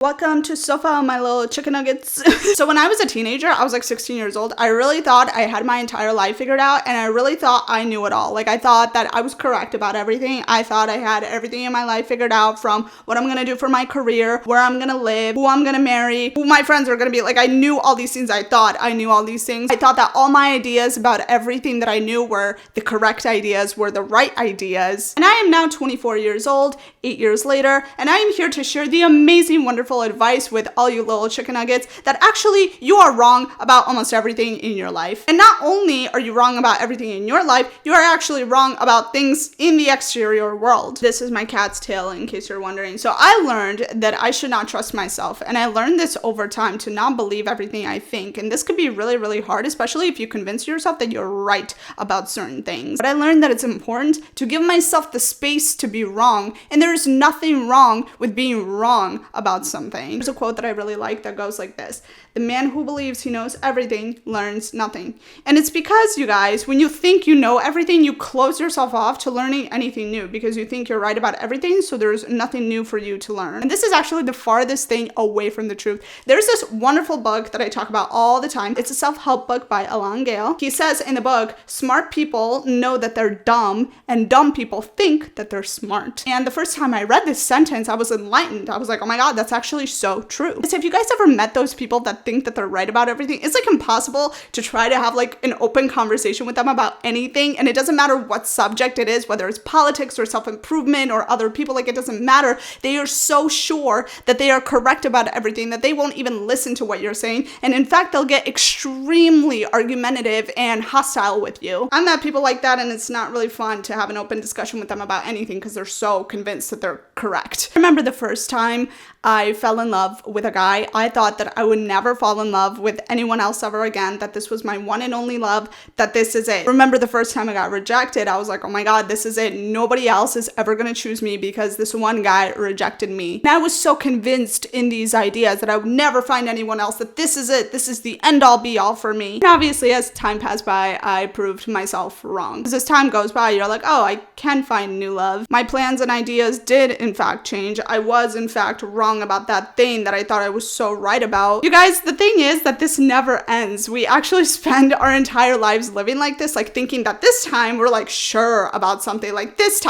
Welcome to Sofa, my little chicken nuggets. So when I was a teenager, I was like 16 years old. I really thought I had my entire life figured out, and I really thought I knew it all. Like, I thought that I was correct about everything. I thought I had everything in my life figured out, from what I'm gonna do for my career, where I'm gonna live, who I'm gonna marry, who my friends are gonna be. Like, I knew all these things. I thought I knew all these things. I thought that all my ideas about everything that I knew were the correct ideas, were the right ideas. And I am now 24 years old, 8 years later, and I am here to share the amazing, wonderful advice with all you little chicken nuggets that actually you are wrong about almost everything in your life. And not only are you wrong about everything in your life, you are actually wrong about things in the exterior world. This is my cat's tail, in case you're wondering. So I learned that I should not trust myself, and I learned this over time, to not believe everything I think. And this could be really, really hard, especially if you convince yourself that you're right about certain things. But I learned that it's important to give myself the space to be wrong, and there is nothing wrong with being wrong about something. There's a quote that I really like that goes like this: "The man who believes he knows everything learns nothing." And it's because, you guys, when you think you know everything, you close yourself off to learning anything new, because you think you're right about everything, so there's nothing new for you to learn. And this is actually the farthest thing away from the truth. There's this wonderful book that I talk about all the time. It's a self-help book by Alan Gale. He says in the book, smart people know that they're dumb, and dumb people think that they're smart. And the first time I read this sentence, I was enlightened. I was like, oh my God, that's actually so true. So if you guys ever met those people that think that they're right about everything, it's like impossible to try to have like an open conversation with them about anything. And it doesn't matter what subject it is, whether it's politics or self-improvement or other people, like, it doesn't matter. They are so sure that they are correct about everything that they won't even listen to what you're saying. And in fact, they'll get extremely argumentative and hostile with you. I've met people like that, and it's not really fun to have an open discussion with them about anything because they're so convinced that they're correct. I remember the first time I fell in love with a guy. I thought that I would never fall in love with anyone else ever again, that this was my one and only love, that this is it. Remember the first time I got rejected, I was like, oh my God, this is it. Nobody else is ever gonna choose me because this one guy rejected me. And I was so convinced in these ideas that I would never find anyone else, that this is it. This is the end all be all for me. And obviously, as time passed by, I proved myself wrong. As time goes by, you're like, oh, I can find new love. My plans and ideas did in fact change. I was in fact wrong about that thing that I thought I was so right about. You guys, the thing is that this never ends. We actually spend our entire lives living like this, like thinking that this time we're like sure about something, like this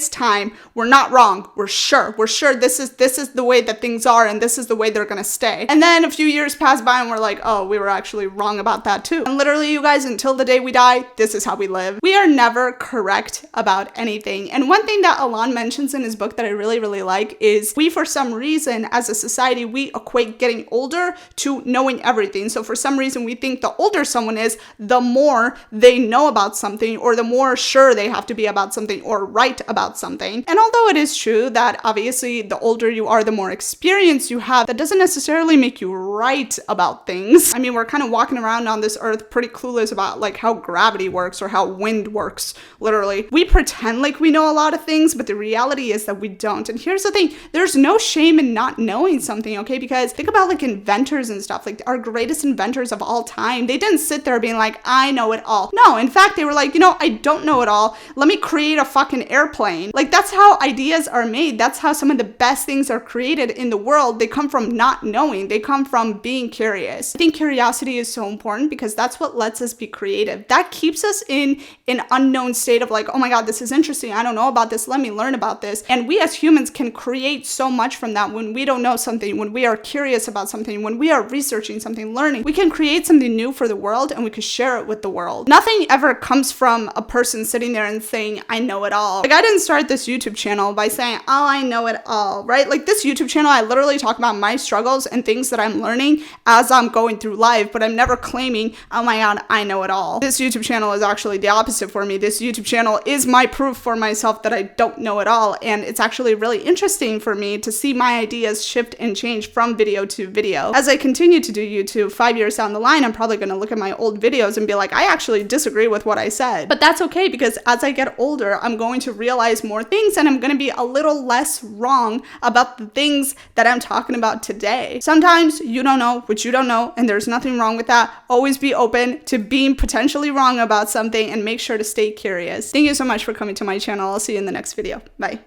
time we're not wrong. We're sure this is the way that things are, and this is the way they're gonna stay. And then a few years pass by and we're like, oh, we were actually wrong about that too. And literally, you guys, until the day we die, this is how we live. We are never correct about anything. And one thing that Alan mentions in his book that I really, really like is we, for some reason, as a society, we equate getting older to knowing everything. So for some reason, we think the older someone is, the more they know about something, or the more sure they have to be about something, or right about something. And although it is true that obviously the older you are, the more experience you have, that doesn't necessarily make you right about things. I mean, we're kind of walking around on this earth pretty clueless about like how gravity works or how wind works, literally. We pretend like we know a lot of things, but the reality is that we don't. And here's the thing, there's no shame in not knowing something, okay? Because think about like inventors and stuff, like our greatest inventors of all time. They didn't sit there being like, I know it all. No, in fact, they were like, you know, I don't know it all. Let me create a fucking airplane. Like, that's how ideas are made. That's how some of the best things are created in the world. They come from not knowing. They come from being curious. I think curiosity is so important because that's what lets us be creative. That keeps us in an unknown state of like, oh my God, this is interesting. I don't know about this. Let me learn about this. And we as humans can create so much from that. When we don't know something, when we are curious about something, when we are researching something, learning, we can create something new for the world, and we can share it with the world. Nothing ever comes from a person sitting there and saying, I know it all. Like, I didn't start this YouTube channel by saying, oh, I know it all, right? Like, this YouTube channel, I literally talk about my struggles and things that I'm learning as I'm going through life, but I'm never claiming, oh my God, I know it all. This YouTube channel is actually the opposite for me. This YouTube channel is my proof for myself that I don't know it all, and it's actually really interesting for me to see my ideas shift and change from video to video. As I continue to do YouTube 5 years down the line, I'm probably going to look at my old videos and be like, I actually disagree with what I said. But that's okay, because as I get older, I'm going to realize more things, and I'm going to be a little less wrong about the things that I'm talking about today. Sometimes you don't know what you don't know, and there's nothing wrong with that. Always be open to being potentially wrong about something, and make sure to stay curious. Thank you so much for coming to my channel. I'll see you in the next video. Bye.